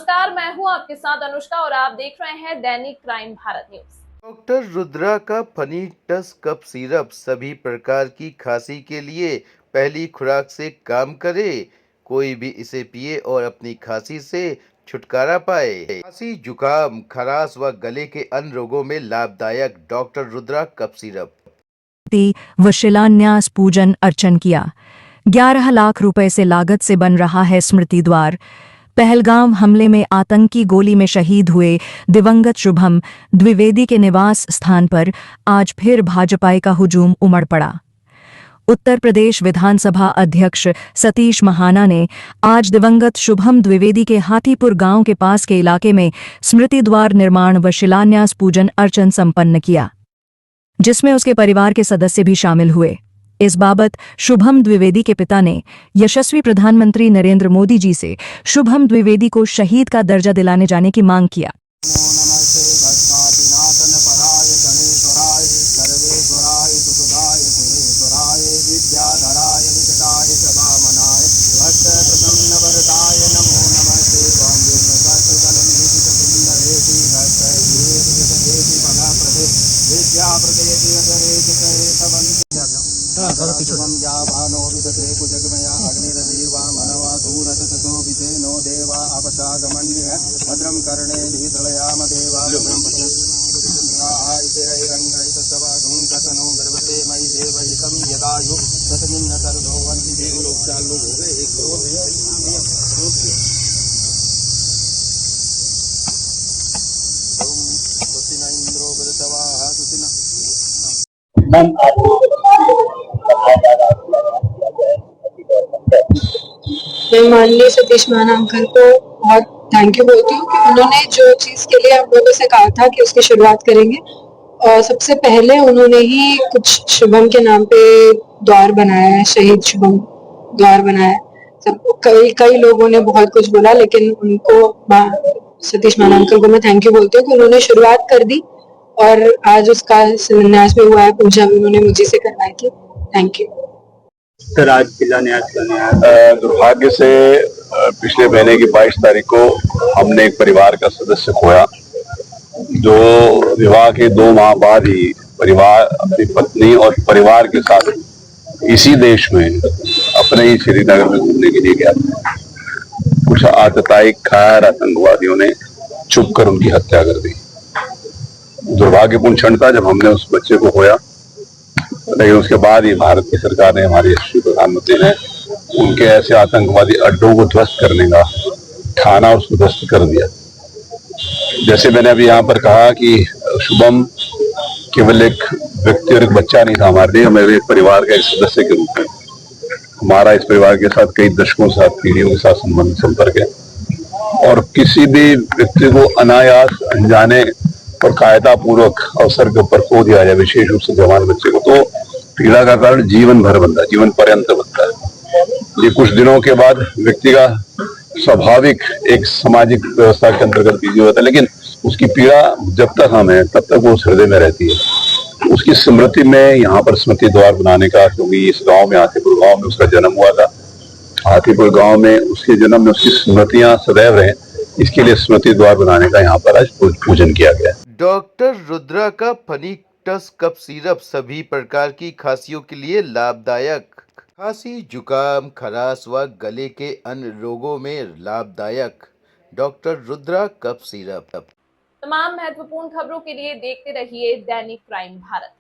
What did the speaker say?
नमस्कार, मैं हूं आपके साथ अनुष्का और आप देख रहे हैं दैनिक crime Bharat news. Doctor Rudra का फनी टस कप सिरप सभी प्रकार की खांसी के लिए पहली खुराक से काम करे। कोई भी इसे पिए और अपनी खांसी से छुटकारा पाए। खांसी, जुकाम, खराश व गले के अन्य रोगों में लाभदायक डॉक्टर रुद्रा कप सिरप व शिलान्यास पूजन अर्चन किया। 11 लाख रुपए से लागत से बन रहा है स्मृति द्वार। पहलगाम हमले में आतंकी गोली में शहीद हुए दिवंगत शुभम द्विवेदी के निवास स्थान पर आज फिर भाजपा का हुजूम उमड़ पड़ा। उत्तर प्रदेश विधानसभा अध्यक्ष सतीश महाना ने आज दिवंगत शुभम द्विवेदी के हाथीपुर गांव के पास के इलाके में स्मृति द्वार निर्माण व शिलान्यास पूजन अर्चन संपन्न किया, जिसमें उसके परिवार के सदस्य भी शामिल हुए। इस बाबत शुभम द्विवेदी के पिता ने यशस्वी प्रधानमंत्री नरेंद्र मोदी जी से शुभम द्विवेदी को शहीद का दर्जा दिलाने जाने की मांग किया। शुभम या भानो विदते कुजगमया अग्निरदेवा मनवा धूरततो विसेनो देवा अपसागमन्य भद्रं कर्णे धीतलयाम देवा गर्भते मयि देवहितं यदायु ततमिन्न सर्वोवन्ति देव लोग 4 लोग हो गए, 1 2 इंद्रो बदतवा सुतिना। मैं माननीय सतीश महाना अंकल को बहुत थैंक यू बोलती हूँ कि उन्होंने जो चीज के लिए हम लोगों से कहा था कि उसकी शुरुआत करेंगे, और सबसे पहले उन्होंने ही कुछ शुभम के नाम पे द्वार बनाया है, शहीद शुभम द्वार बनाया है। सब कई लोगों ने बहुत कुछ बोला, लेकिन उनको सतीश महाना अंकल को मैं थैंक यू बोलती हूँ कि उन्होंने शुरुआत कर दी और आज उसका शिलान्यास भी हुआ है, पूजा भी उन्होंने मुझे से करवाई थी। Thank you sir. आज शिलान्यास दुर्भाग्य से पिछले महीने की 22 तारीख को हमने एक परिवार का सदस्य खोया, जो विवाह के 2 माह बाद ही परिवार अपनी पत्नी और परिवार के साथ इसी देश में अपने ही श्रीनगर में घूमने के लिए गया था। कुछ आतताई खैर आतंकवादियों ने छुप कर उनकी हत्या कर दी। दुर्भाग्यपूर्ण क्षण था जब हमने उस बच्चे को खोया, लेकिन उसके बाद ही भारत की सरकार ने, हमारे यशस्वी प्रधानमंत्री ने उनके ऐसे आतंकवादी अड्डों को ध्वस्त करने का ठाना, उसको ध्वस्त कर दिया। जैसे मैंने अभी यहाँ पर कहा कि शुभम केवल एक व्यक्ति और एक बच्चा नहीं था हमारे लिए, हमारे एक परिवार का एक सदस्य के रूप में। हमारा इस परिवार के साथ कई दशकों से, पीढ़ियों के साथ संपर्क है, और किसी भी व्यक्ति को अनायास, अनजाने और कायदा पूर्वक अवसर के ऊपर खो दिया जाए, विशेष रूप से जवान बच्चे को, तो पीड़ा का कारण जीवन भर बनता है, जीवन पर्यंत बनता है। ये कुछ दिनों के बाद व्यक्ति का स्वाभाविक एक सामाजिक व्यवस्था के अंतर्गत बिजी होता है, लेकिन उसकी पीड़ा जब तक हम हैं तब तक वो हृदय में रहती है। उसकी स्मृति में यहाँ पर स्मृति द्वार बनाने का, क्योंकि इस गाँव में, हाथीपुर गाँव में उसका जन्म हुआ था, हाथीपुर गाँव में उसके जन्म में उसकी स्मृतियां सदैव रहें, इसके लिए स्मृति द्वार बनाने का यहाँ पर आज पूजन किया गया। डॉक्टर रुद्रा का फनी टस कप सिरप सभी प्रकार की खांसियों के लिए लाभदायक। खांसी, जुकाम, खराश व गले के अन्य रोगों में लाभदायक डॉक्टर रुद्रा कप सिरप। तमाम महत्वपूर्ण खबरों के लिए देखते रहिए दैनिक क्राइम भारत।